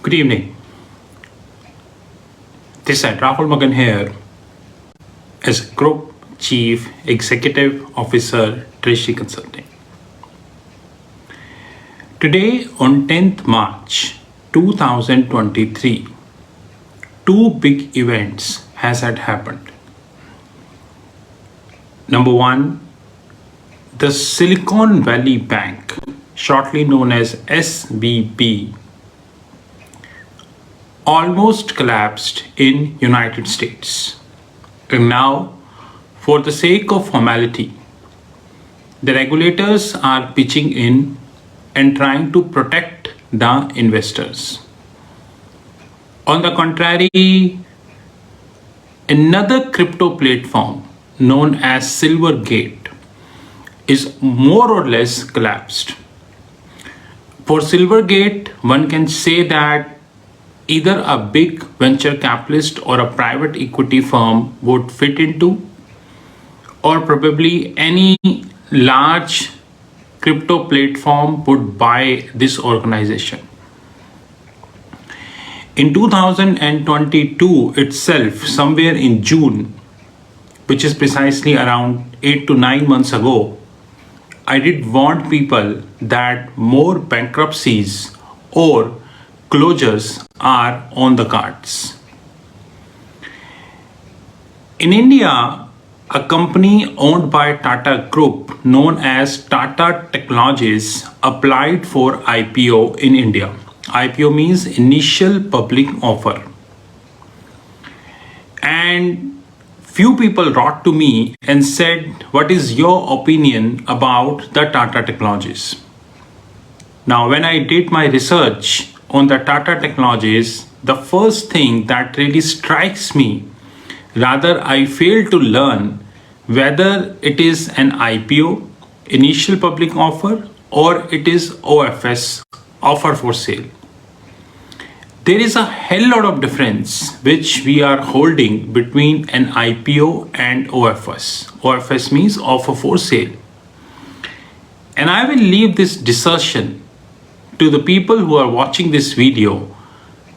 Good evening. This is Rahul Magan here as Group Chief Executive Officer, Treasury Consulting. Today on 10th March 2023, two big events has had happened. Number one, the Silicon Valley Bank, shortly known as SVB, almost collapsed in United States. And now, for the sake of formality, the regulators are pitching in and trying to protect the investors. On the contrary, another crypto platform known as Silvergate is more or less collapsed. For Silvergate, one can say that either a big venture capitalist or a private equity firm would fit into, or probably any large crypto platform would buy this organization. In 2022 itself, somewhere in June, which is precisely around 8 to 9 months ago, I did warn people that more bankruptcies or closures are on the cards. In India, a company owned by Tata Group known as Tata Technologies applied for IPO in India. IPO means initial public offer. And few people wrote to me and said, "What is your opinion about the Tata Technologies?" Now, when I did my research on the Tata Technologies, the first thing that really strikes me, rather I fail to learn whether it is an IPO, initial public offer, or it is OFS, offer for sale. There is a hell lot of difference which we are holding between an IPO and OFS. OFS means offer for sale. And I will leave this discussion to the people who are watching this video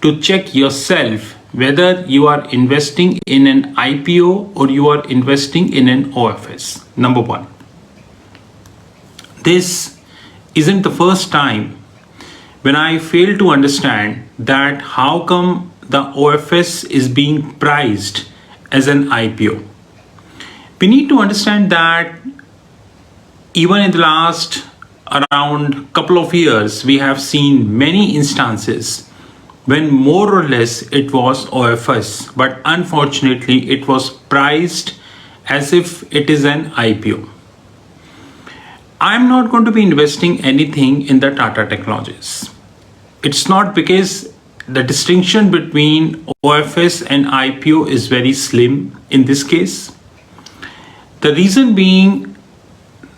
to check yourself whether you are investing in an IPO or you are investing in an OFS. Number one, this isn't the first time when I fail to understand that how come the OFS is being priced as an IPO. We need to understand that even in the last around couple of years, we have seen many instances when more or less it was OFS, but unfortunately it was priced as if it is an IPO. I'm not going to be investing anything in the Tata Technologies. It's not because the distinction between OFS and IPO is very slim in this case. The reason being,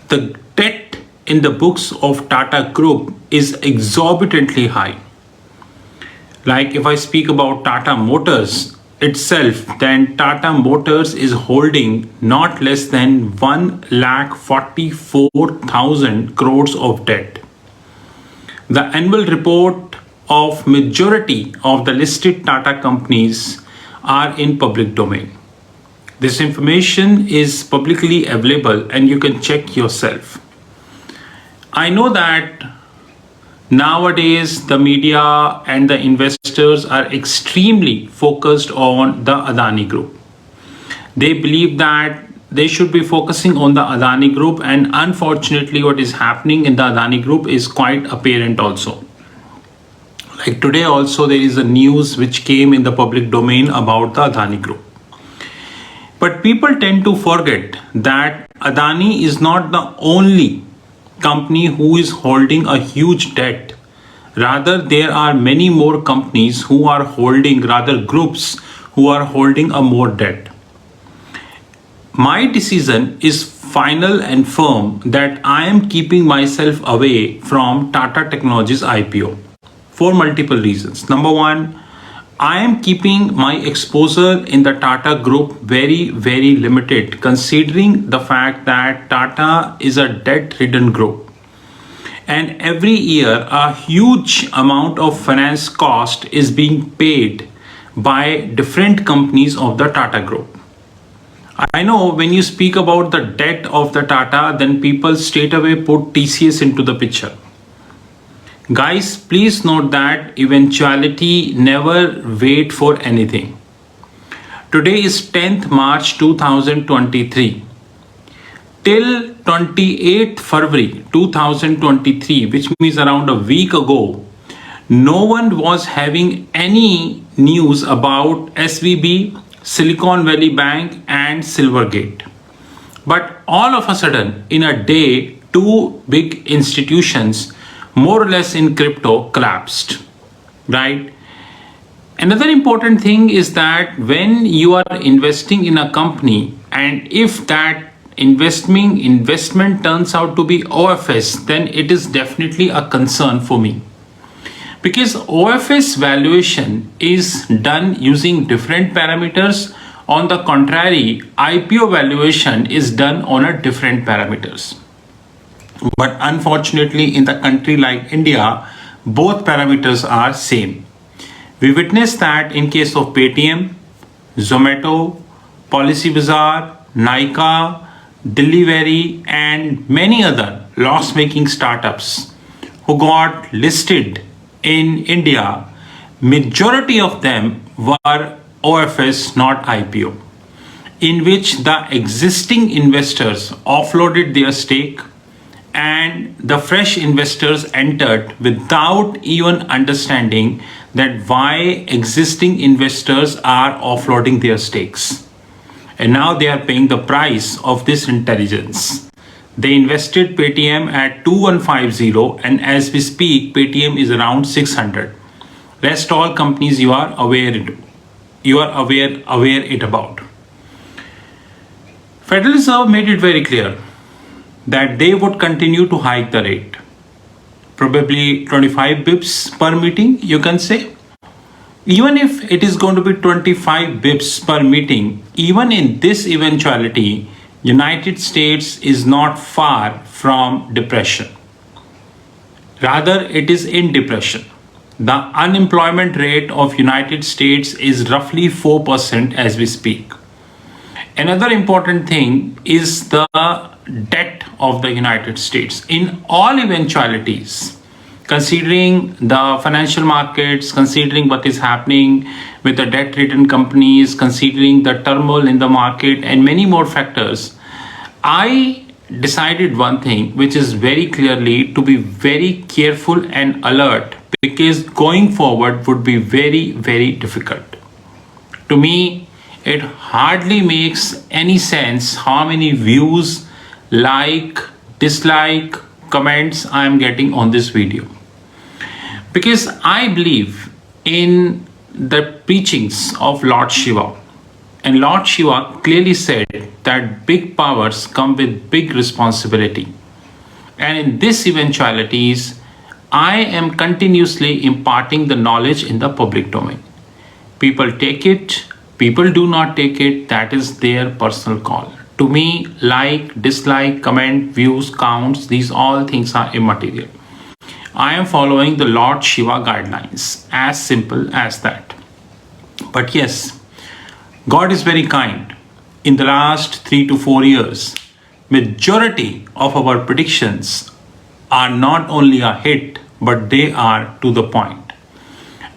the debt in the books of Tata Group is exorbitantly high. Like if I speak about Tata Motors itself, then Tata Motors is holding not less than 1,44,000 crores of debt. The annual report of majority of the listed Tata companies are in public domain. This information is publicly available and you can check yourself. I know that nowadays the media and the investors are extremely focused on the Adani Group. They believe that they should be focusing on the Adani Group, and unfortunately what is happening in the Adani Group is quite apparent also. Like today also there is a news which came in the public domain about the Adani Group. But people tend to forget that Adani is not the only company who is holding a huge debt. Rather, there are many more companies who are holding, rather groups who are holding a more debt. My decision is final and firm that I am keeping myself away from Tata Technologies IPO for multiple reasons. Number one, I am keeping my exposure in the Tata Group very, very limited, considering the fact that Tata is a debt-ridden group. And every year, a huge amount of finance cost is being paid by different companies of the Tata Group. I know when you speak about the debt of the Tata, then people straight away put TCS into the picture. Guys, please note that eventuality never wait for anything. Today is 10th March 2023. Till 28th February 2023, which means around a week ago, no one was having any news about SVB, Silicon Valley Bank and Silvergate. But all of a sudden, in a day, two big institutions, more or less in crypto, collapsed, right? Another important thing is that when you are investing in a company, and if that investment turns out to be OFS, then it is definitely a concern for me. Because OFS valuation is done using different parameters. On the contrary, IPO valuation is done on a different parameters. But unfortunately, in the country like India, both parameters are same. We witnessed that in case of Paytm, Zomato, Policy Bazaar, Nykaa, Delivery, and many other loss-making startups who got listed in India. Majority of them were OFS, not IPO, in which the existing investors offloaded their stake and the fresh investors entered without even understanding that why existing investors are offloading their stakes. And now they are paying the price of this intelligence. They invested Paytm at 2150, and as we speak, Paytm is around 600. Rest all companies you are aware it about. Federal Reserve made it very clear that they would continue to hike the rate. Probably 25 bips per meeting, you can say. Even if it is going to be 25 bips per meeting, even in this eventuality, United States is not far from depression. Rather, it is in depression. The unemployment rate of United States is roughly 4% as we speak. Another important thing is the debt of the United States. In all eventualities, considering the financial markets, considering what is happening with the debt-ridden companies, considering the turmoil in the market and many more factors, I decided one thing, which is very clearly to be very careful and alert, because going forward would be very, very difficult. To me, it hardly makes any sense how many views, like, dislike, comments I am getting on this video. Because I believe in the preachings of Lord Shiva. And Lord Shiva clearly said that big powers come with big responsibility. And in this eventualities, I am continuously imparting the knowledge in the public domain. People take it, people do not take it, that is their personal call. To me, like, dislike, comment, views, counts, these all things are immaterial. I am following the Lord Shiva guidelines, as simple as that. But yes, God is very kind. In the last 3 to 4 years, majority of our predictions are not only a hit, but they are to the point.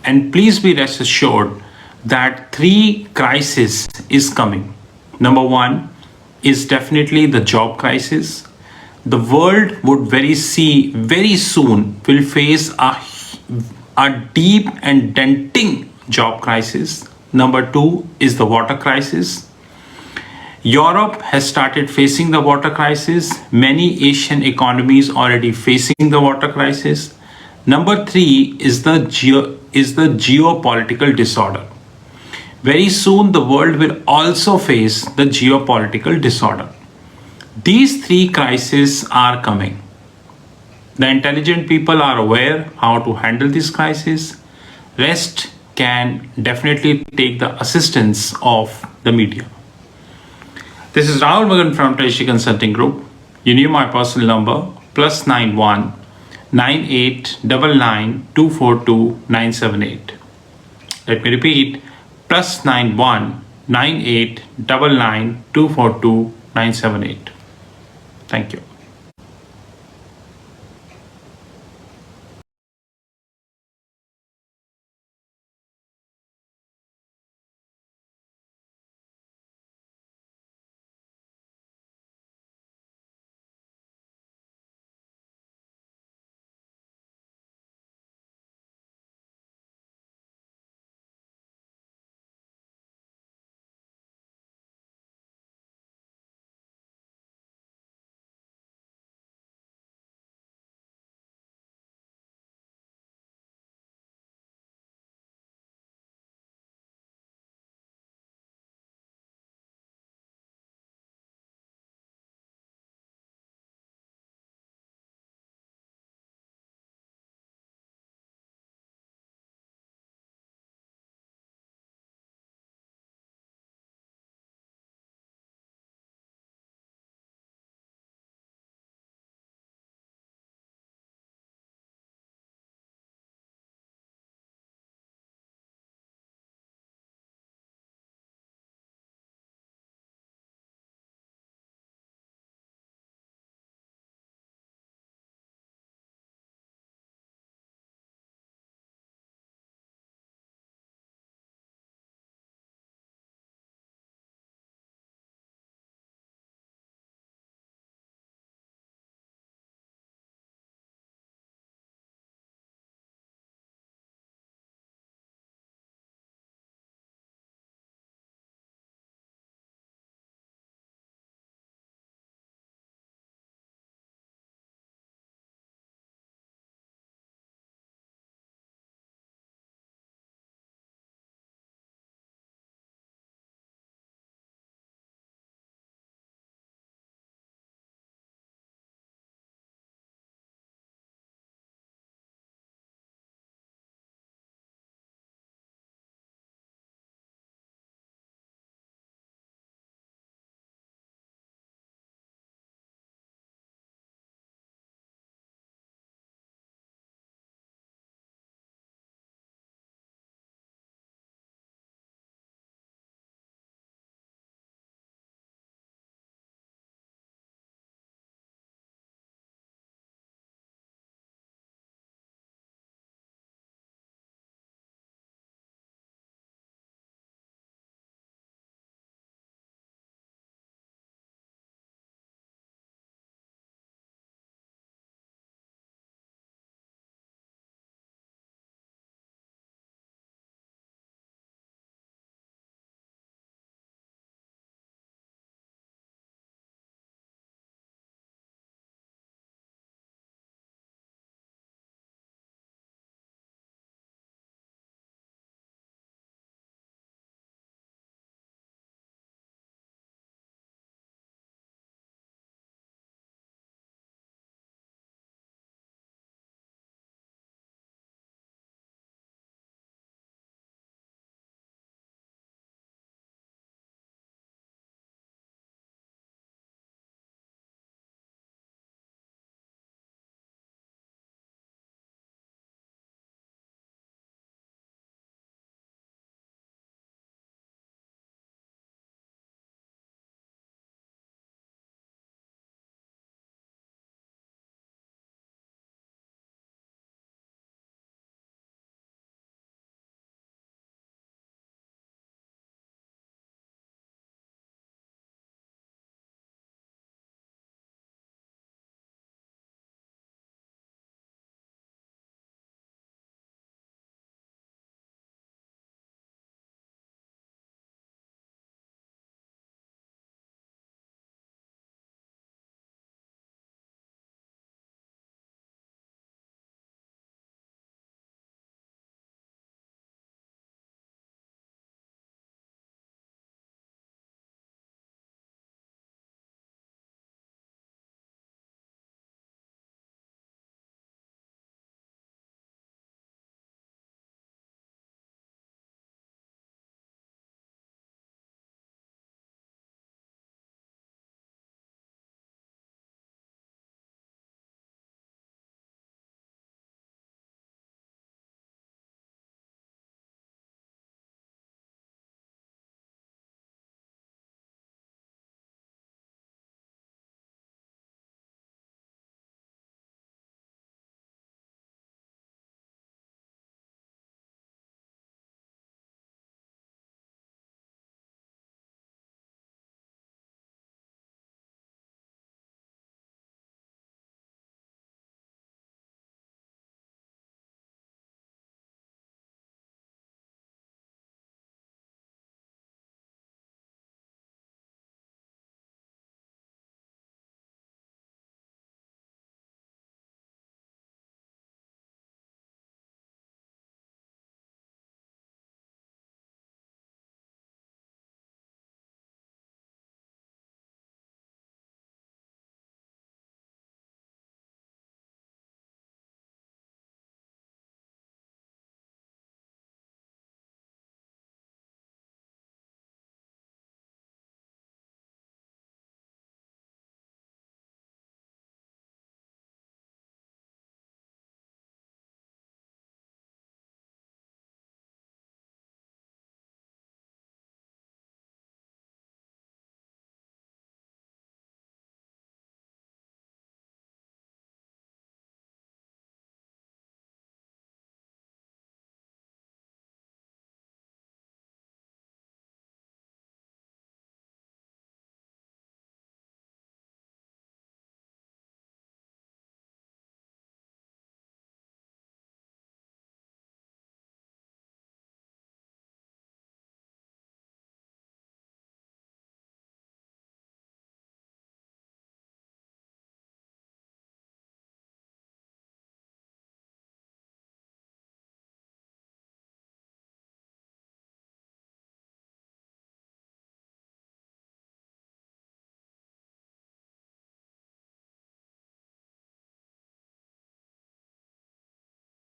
And please be rest assured that 3 crises is coming. Number 1 is definitely the job crisis. The world would very soon will face a deep and denting job crisis. Number 2 is the water crisis. Europe has started facing the water crisis. Many Asian economies already facing the water crisis. Number 3 is the geopolitical disorder. Very soon the world will also face the geopolitical disorder. These 3 crises are coming. The intelligent people are aware how to handle this crisis. Rest can definitely take the assistance of the media. This is Rahul Magan from Treasury Consulting Group. You knew my personal number, +91 9899242978. Let me repeat, +91 9899242978. Thank you.